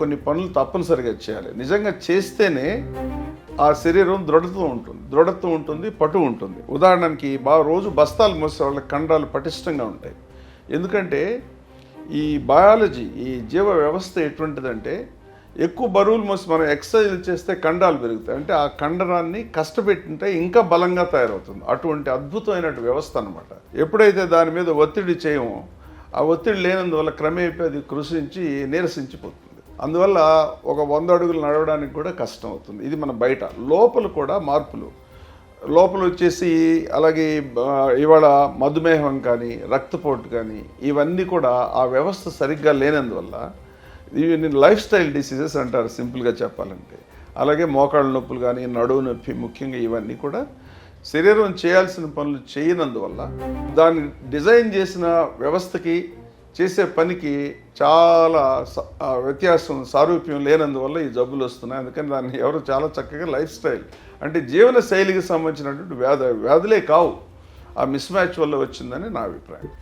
కొన్ని పనులు తప్పనిసరిగా చేయాలి. నిజంగా చేస్తేనే ఆ శరీరం దృఢత్వం ఉంటుంది, పటు ఉంటుంది. ఉదాహరణకి రోజు బస్తాలు మోసే వాళ్ళ కండరాలు పటిష్టంగా ఉంటాయి. ఎందుకంటే ఈ బయాలజీ, ఈ జీవ వ్యవస్థ ఎటువంటిదంటే ఎక్కువ బరువులు మోసి మనం ఎక్సర్సైజ్ చేస్తే కండరాలు పెరుగుతాయి. అంటే ఆ కండరాన్ని కష్టపెట్టింటే ఇంకా బలంగా తయారవుతుంది. అటువంటి అద్భుతమైన వ్యవస్థ అనమాట. ఎప్పుడైతే దాని మీద ఒత్తిడి చేయమో ఆ ఒత్తిడి లేనందువల్ల క్రమేపీ అది కృషించి నీరసించిపోతుంది. అందువల్ల ఒక 100 అడుగులు నడవడానికి కూడా కష్టం అవుతుంది. ఇది మన బయట. లోపల కూడా మార్పులు లోపల వచ్చేసి అలాగే ఇవాళ మధుమేహం కానీ రక్తపోటు కానీ ఇవన్నీ కూడా ఆ వ్యవస్థ సరిగ్గా లేనందువల్ల ఇవి లైఫ్ స్టైల్ డిసీజెస్ అంటారు సింపుల్గా చెప్పాలంటే. అలాగే మోకాళ్ళ నొప్పులు కానీ నడువు నొప్పి ముఖ్యంగా ఇవన్నీ కూడా శరీరం చేయాల్సిన పనులు చేయనందువల్ల దాన్ని డిజైన్ చేసిన వ్యవస్థకి చేసే పనికి చాలా వ్యత్యాసం, సారూప్యం లేనందువల్ల ఈ జబ్బులు వస్తున్నాయి. అందుకని దాన్ని ఎవరు చాలా చక్కగా లైఫ్ స్టైల్ అంటే జీవన శైలికి సంబంధించినటువంటి వ్యాధులే కావు, ఆ మిస్ మ్యాచ్ వల్ల వచ్చిందని నా అభిప్రాయం.